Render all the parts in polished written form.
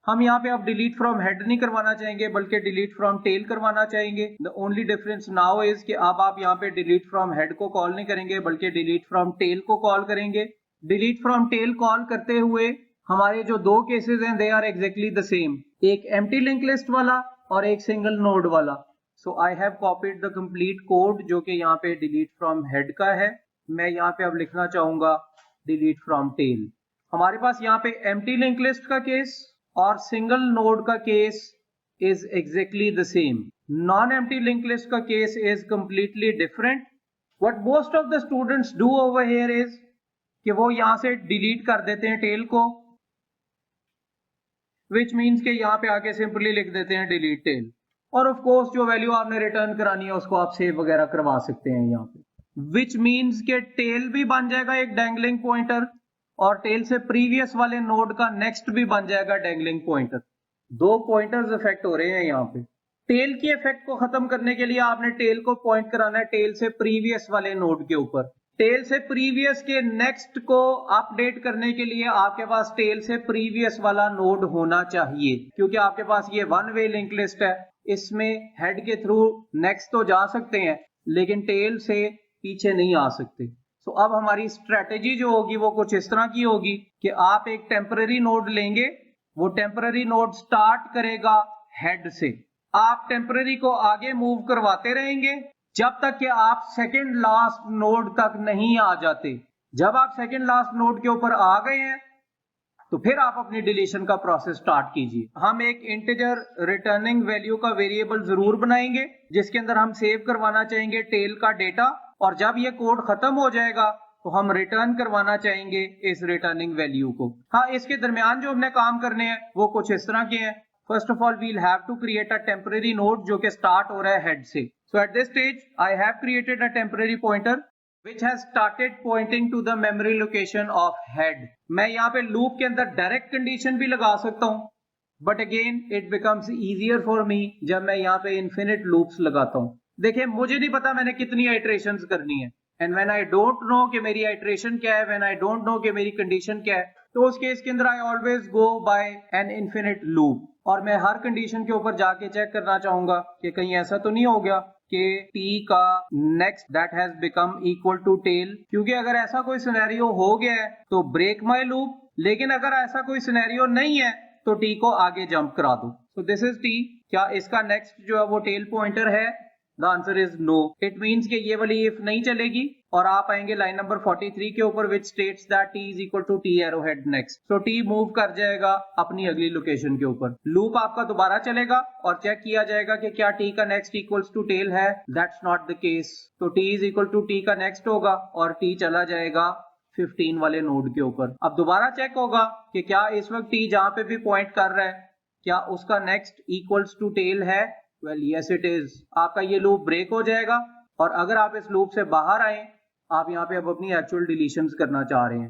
हम यहाँ पे अब डिलीट फ्रॉम हेड नहीं करवाना चाहेंगे बल्कि डिलीट फ्रॉम टेल करवाना चाहेंगे। The only difference now is कि अब आप यहाँ पे डिलीट फ्रॉम हेड को कॉल नहीं करेंगे बल्कि डिलीट फ्रॉम टेल को कॉल करेंगे। डिलीट फ्रॉम टेल कॉल करते हुए हमारे जो दो केसेस हैं they are exactly the same, एक एम्प्टी लिंक लिस्ट वाला और एक सिंगल नोड वाला। So I have copied the complete code जो कि यहाँ पे डिलीट फ्रॉम हेड का है। मैं यहाँ पे अब लिखना चाहूंगा डिलीट फ्रॉम टेल। हमारे पास यहाँ पे एम्प्टी लिंक लिस्ट का केस और सिंगल नोड का case is exactly the same. Non empty link list का case is completely different. What most of the students do over here is कि वो यहां से डिलीट कर देते हैं टेल को, विच मीन्स के यहाँ पे आके सिंपली लिख देते हैं डिलीट टेल, और ऑफ कोर्स जो वैल्यू आपने रिटर्न करानी है उसको आप सेव वगैरह करवा सकते हैं यहाँ पे। विच मीन्स के टेल भी बन जाएगा एक डैंगलिंग पॉइंटर और टेल से प्रीवियस वाले नोड का नेक्स्ट भी बन जाएगा डैंगलिंग पॉइंटर। दो पॉइंटर्स इफेक्ट हो रहे हैं यहाँ पे। टेल की इफेक्ट को खत्म करने के लिए आपने टेल को पॉइंट कराना है टेल से प्रीवियस वाले नोड के ऊपर। टेल से प्रीवियस के नेक्स्ट को अपडेट करने के लिए आपके पास टेल से प्रीवियस वाला नोड होना चाहिए, क्योंकि आपके पास ये वन वे लिंक लिस्ट है। इसमें हेड के थ्रू नेक्स्ट तो जा सकते हैं लेकिन टेल से पीछे नहीं आ सकते। तो अब हमारी स्ट्रेटेजी जो होगी वो कुछ इस तरह की होगी कि आप एक टेम्पररी नोड लेंगे, वो टेम्पररी नोड स्टार्ट करेगा हेड से। आप टेम्पररी को आगे मूव करवाते रहेंगे जब तक कि आप सेकंड लास्ट नोड तक नहीं आ जाते। जब आप सेकंड लास्ट नोड के ऊपर आ गए हैं तो फिर आप अपनी डिलीशन का प्रोसेस स्टार्ट कीजिए। हम एक इंटीजर रिटर्निंग वैल्यू का वेरिएबल जरूर बनाएंगे जिसके अंदर हम सेव करवाना चाहेंगे टेल का डेटा, और जब ये कोड खत्म हो जाएगा तो हम रिटर्न करवाना चाहेंगे इस रिटर्निंग वैल्यू को। हाँ, इसके दरमियान जो हमने काम करने हैं वो कुछ इस तरह के हैं। First of all we'll have to create a temporary node जो कि स्टार्ट हो रहा है हेड से। So at this stage I have created a temporary pointer which has started pointing to the memory location of head। मैं यहाँ पे loop के अंदर डायरेक्ट कंडीशन भी लगा सकता हूँ, but again it becomes easier for me जब मैं यहाँ पे इन्फिनिट लूप्स लगाता हूँ। देखिए, मुझे नहीं पता मैंने कितनी आइट्रेशंस करनी है, and when I don't know कि मेरी आइट्रेशन क्या है, व्हेन आई डोंट नो कि मेरी कंडीशन क्या है, तो उस केस के अंदर I always go by an infinite loop, और मैं हर कंडीशन के ऊपर जाके चेक करना चाहूंगा कि कहीं ऐसा तो नहीं हो गया कि t का next that has become equal to tail. क्योंकि अगर ऐसा कोई सिनेरियो हो गया है तो ब्रेक माय लूप, लेकिन अगर ऐसा कोई सिनेरियो नहीं है तो t को आगे जंप करा दो। So this is t। क्या इसका नेक्स्ट जो है वो टेल पॉइंटर है? The answer is no. It means कि ये वाली इफ नहीं चलेगी और आप आएंगे लाइन नंबर 43 के ऊपर which states that t is equal to t arrow head next. So t move कर जाएगा अपनी अगली लोकेशन के ऊपर। लूप आपका दोबारा चलेगा और चेक किया जाएगा कि क्या t का नेक्स्ट इक्वल्स टू टेल है। That's not the case. तो t is equal to t का नेक्स्ट होगा और t चला जाएगा 15 वाले नोड के ऊपर। अब दोबारा चेक होगा कि क्या इस वक्त t जहां पे भी पॉइंट कर रहा है क्या उसका नेक्स्ट इक्वल्स टू टेल है। Well yes it is. आपका ये लूप ब्रेक हो जाएगा और अगर आप इस लूप से बाहर आए, आप यहाँ पे अब अपनी एक्चुअल डिलीशंस करना चाह रहे हैं,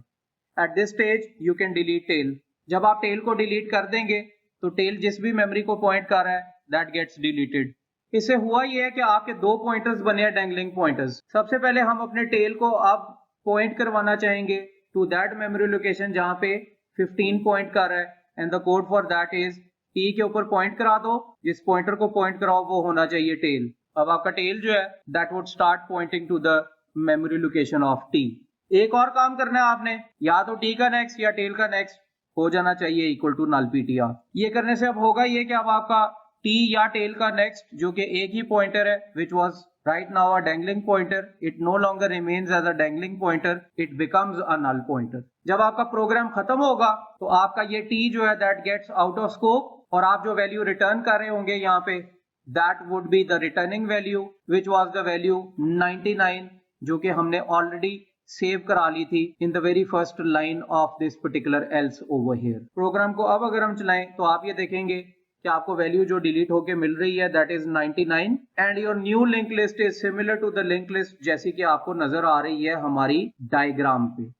at this stage you can delete tail. जब आप टेल को डिलीट कर देंगे तो टेल जिस भी मेमोरी को पॉइंट कर रहा है दैट गेट्स डिलीटेड। इससे हुआ ये है कि आपके दो पॉइंटर्स बने हैं डैंगलिंग पॉइंटर्स। सबसे पहले हम अपने टेल को अब पॉइंट करवाना चाहेंगे टू दैट मेमोरी लोकेशन जहां पे 15 पॉइंट कर रहा है, and the code for that is t के ऊपर पॉइंट करा दो, जिस पॉइंटर को पॉइंट कराओ वो होना चाहिए टेल। अब आपका टेल जो है that would start pointing to the memory location of t। एक और काम करना है आपने, या तो t का नेक्स्ट या टेल का नेक्स्ट हो जाना चाहिए इक्वल टू null ptr। ये करने से अब होगा ये कि अब आपका t या टेल का नेक्स्ट जो कि एक ही पॉइंटर है which was right now a dangling pointer, it no longer remains as a dangling pointer, it becomes a null pointer। जब आपका प्रोग्राम खत्म होगा तो आपका ये t जो है that gets out of scope, और आप जो वैल्यू रिटर्न कर रहे होंगे यहाँ पे that would be the returning value which was the value 99 जो कि हमने ऑलरेडी सेव करा ली थी in the very first line of this particular else over here। Program को अब अगर हम चलाएं तो आप ये देखेंगे कि आपको वैल्यू जो डिलीट होके मिल रही है that is 99 and your new link list is similar to the link list जैसी कि आपको नजर आ रही है हमारी डायग्राम पे।